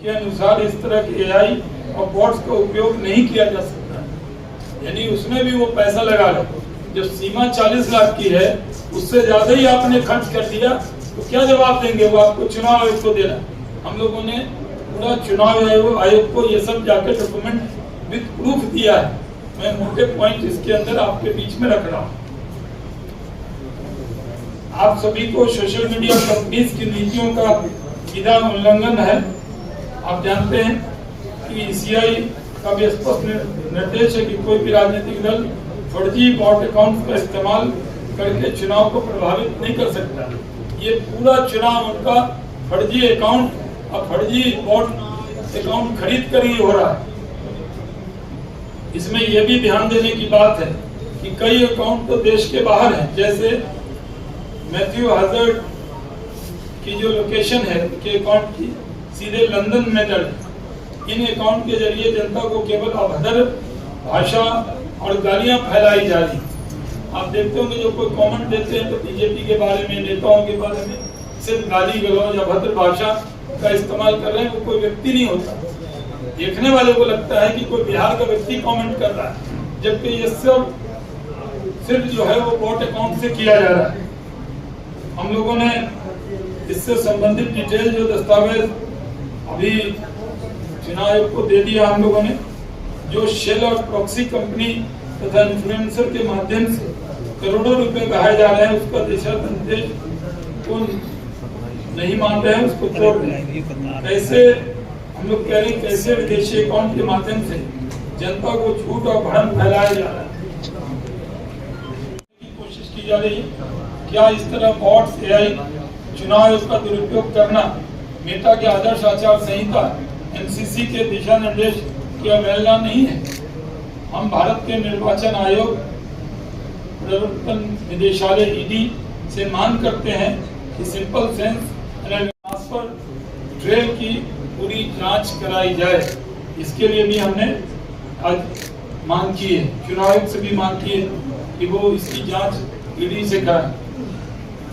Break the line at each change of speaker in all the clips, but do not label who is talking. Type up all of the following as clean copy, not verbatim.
के अनुसार इस तरह के एआई और बॉट्स का उपयोग नहीं किया जा सकता है। यानी उसमें भी वो पैसा लगा लो, जब सीमा 40 लाख की है उससे ज्यादा ही आपने खर्च कर दिया तो क्या जवाब देंगे वो आपको? चुनाव आयोग को देना। हम लोगों ने पूरा चुनाव आयोग को ये सब जाकर डॉक्यूमेंट विद प्रूफ दिया है। मैं मोटे पॉइंट इसके अंदर आपके बीच में रख रहा हूँ। आप सभी को सोशल मीडिया कंपनीज की नीतियों का सीधा उल्लंघन है। आप जानते हैं कि ईसीआई का भी स्पष्ट निर्देश है कि कोई भी राजनीतिक दल फर्जी बॉट अकाउंट का इस्तेमाल करके चुनाव को प्रभावित नहीं कर सकता। ये पूरा चुनाव उनका फर्जी अकाउंट और फर्जी बॉट अकाउंट खरीद कर ही हो रहा है। इसमें यह भी ध्यान देने की बात है कि कई अकाउंट तो देश के बाहर हैं, जैसे मैथ्यू हजार्ड की जो लोकेशन है के अकाउंट की सीधे लंदन में दर्ज। इन अकाउंट के जरिए जनता को केवल अभद्र भाषा और गालियां फैलाई जा रही। आप देखते होंगे जो कोई कमेंट देते हैं तो बीजेपी के बारे में, नेताओं के बारे में सिर्फ गाली गलौज या अभद्र भाषा का इस्तेमाल कर रहे हैं। वो कोई व्यक्ति नहीं होता। देखने वाले को लगता है कि कोई बिहार का व्यक्ति कमेंट कर रहा है, जबकि ये सब सिर्फ जो है वो बॉट अकाउंट से किया जा रहा है। हम लोगों ने इससे संबंधित डिटेल जो दस्तावेज अभी चुनाव आयोग को दे दिया। हम लोगों ने जो शेल और प्रॉक्सी कंपनी तथा इन्फ्लुएंसर के माध्यम से करोड़ों रुपए बहाए जा रहे हैं, उसका दिशा निर्देश को नहीं मान रहे हैं, उसको तोड़ रहे हैं। कैसे हम लोग कह रहे हैं, कैसे विदेशी अकाउंट के माध्यम से जनता को झूठ और भ्रम फैलाया जा रहा है, कोशिश की जा रही है। क्या इस तरह बॉट्स एआई चुनाव आयोग का दुरुपयोग करना मेटा के आदर्श आचार संहिता एनसीसी के दिशा निर्देश की अवहेलना नहीं है? हम भारत के निर्वाचन आयोग, प्रवर्तन निदेशालय ईडी से मांग करते हैं कि सिंपल सेंस ट्रांसफर ट्रेल की पूरी जांच कराई जाए। इसके लिए भी हमने आज मांग की है, चुनाव आयोग से भी मांग की है कि वो इसकी जांच ईडी से कराए।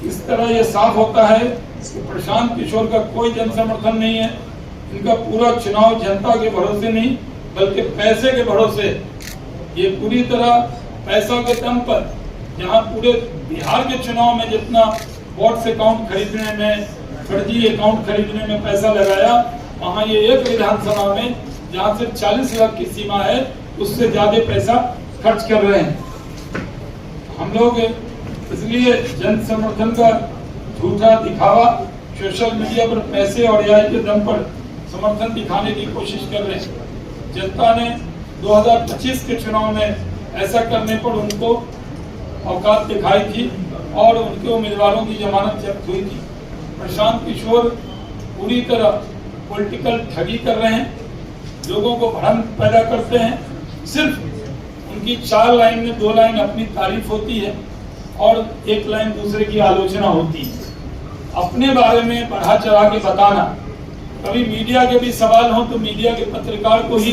इस तरह ये साफ होता है कि प्रशांत किशोर का कोई जन समर्थन नहीं है। इनका पूरा चुनाव जनता के भरोसे नहीं बल्कि पैसे के भरोसे। ये पूरी तरह पैसा के दम पर, जहां पूरे बिहार के चुनाव में जितना बॉट्स अकाउंट खरीदने में, फर्जी अकाउंट खरीदने में पैसा लगाया, वहां ये एक विधानसभा में जहां सिर्फ 40 लाख की सीमा है उससे ज्यादा पैसा खर्च कर रहे हैं। हम लोग इसलिए जन समर्थन का झूठा दिखावा, सोशल मीडिया पर पैसे और एआई के दम पर समर्थन दिखाने की कोशिश कर रहे हैं। जनता ने 2025 के चुनाव में ऐसा करने पर उनको औकात दिखाई थी और उनके उम्मीदवारों की जमानत जब्त हुई थी। प्रशांत किशोर पूरी तरह पॉलिटिकल ठगी कर रहे हैं, लोगों को भ्रम पैदा करते हैं। सिर्फ उनकी 4 लाइन में 2 लाइन अपनी तारीफ होती है और 1 लाइन दूसरे की आलोचना होती है। अपने बारे में बढ़ा चढ़ा के बताना, कभी मीडिया के भी सवाल हो तो मीडिया के पत्रकार को ही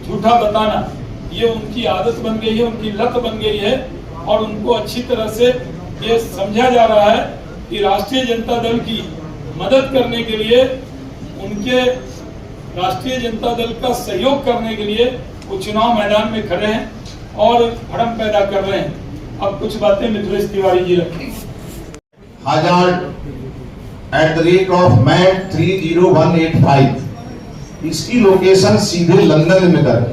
झूठा बताना, ये उनकी आदत बन गई है, उनकी लत बन गई है। और उनको अच्छी तरह से ये समझा जा रहा है कि राष्ट्रीय जनता दल की मदद करने के लिए, उनके राष्ट्रीय जनता दल का सहयोग करने के लिए वो चुनाव मैदान में खड़े हैं और भ्रम पैदा कर रहे हैं। अब कुछ बातें मिथिलेश तिवारी जी रखेंगे।
@MAD30185 इसकी लोकेशन सीधे लंदन में दर्ज।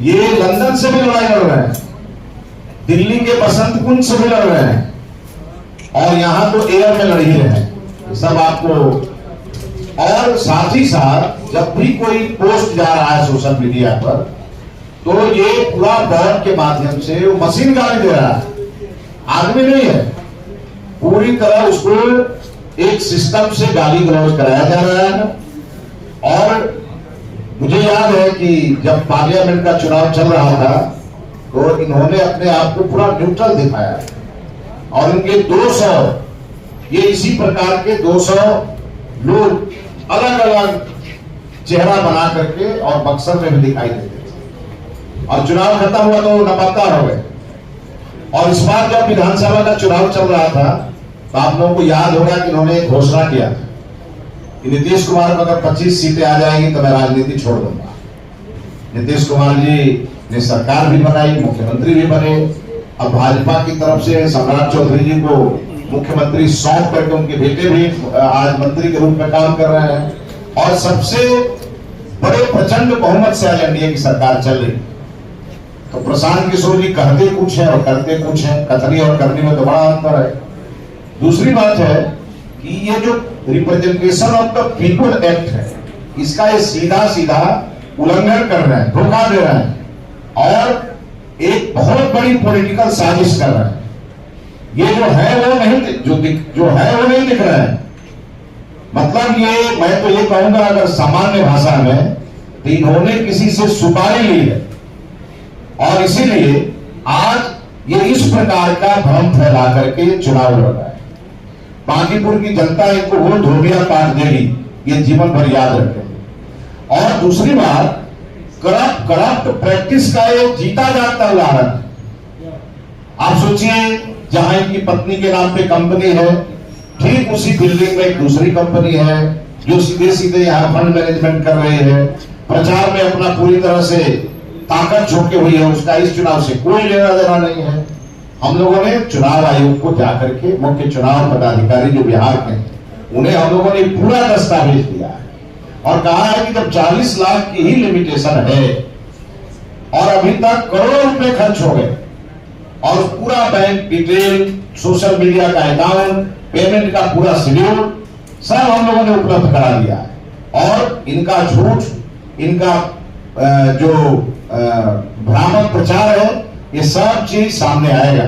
ये लंदन से भी लड़ाई लड़ रहे हैं, दिल्ली के बसंत कुंज से भी लड़ रहे हैं और यहां तो एयर में लड़ ही रहे हैं सब आपको। और साथ ही साथ जब भी कोई पोस्ट जा रहा है सोशल मीडिया पर तो ये पूरा बॉट के माध्यम से वो मशीन गाली दे रहा है, आदमी नहीं है। पूरी तरह उसको एक सिस्टम से गाली गलौज कराया जा रहा है। और मुझे याद है कि जब पार्लियामेंट का चुनाव चल रहा था तो इन्होंने अपने आप को पूरा न्यूट्रल दिखाया और इनके 200 ये इसी प्रकार के 200 लोग अलग अलग चेहरा बना करके और बक्सर में भी दिखाई देते थे और चुनाव खत्म हुआ तो लापता हो गए। और इस बार जब विधानसभा का चुनाव चल रहा था तो आप लोगों को याद होगा कि इन्होंने एक घोषणा किया कि नीतीश कुमार को अगर 25 सीटें आ जाएंगी तो मैं राजनीति छोड़ दूंगा। नीतीश कुमार जी ने सरकार भी बनाई, मुख्यमंत्री भी बने। अब भाजपा की तरफ से सम्राट चौधरी जी को मुख्यमंत्री सौंप करके उनके बेटे भी आज मंत्री के रूप में काम कर रहे हैं और सबसे बड़े प्रचंड बहुमत से आज एनडीए की सरकार चल रही। तो प्रशांत किशोर जी कहते कुछ है और करते कुछ है, कथनी और करनी में तो बड़ा अंतर है। दूसरी बात है कि ये जो representation of the people act है, इसका ये सीधा सीधा उल्लंघन कर रहे हैं, धोखा दे रहे हैं और एक बहुत बड़ी पॉलिटिकल साजिश कर रहे हैं। ये जो है वो नहीं दिख रहा है। मतलब ये, मैं तो ये कहूंगा अगर सामान्य भाषा में, तो इन्होंने किसी से सुपारी ली है और इसीलिए आज ये इस प्रकार का भ्रम फैला करके चुनाव लड़ रहा है। बांकीपुर की जनता इनको वोट धोबिया काट देगी, ये जीवन भर याद रखें। और दूसरी बात, करप्ट प्रैक्टिस का ये जीता जाता उदाहरण है। आप सोचिए, जहां इनकी पत्नी के नाम पे कंपनी है, ठीक उसी बिल्डिंग में एक दूसरी कंपनी है जो सीधे सीधे यहाँ फंड मैनेजमेंट कर रही है, प्रचार में अपना पूरी तरह से ताकत झोंके हुई है। उसका इस चुनाव से कोई लेना देना नहीं है। हम लोगों ने चुनाव आयोग को जाकर के, मुख्य चुनाव पदाधिकारी जो बिहार के, उन्हें हम लोगों ने पूरा दस्तावेज दिया है और कहा है कि जब 40 लाख की ही लिमिटेशन है और अभी तक करोड़ों रुपए खर्च हो गए और पूरा बैंक डिटेल, सोशल मीडिया का अकाउंट, पेमेंट का पूरा शेड्यूल सब हम लोगों ने उपलब्ध करा दिया है और इनका झूठ, इनका जो भ्रामक प्रचार है, ये सब चीज सामने आएगा।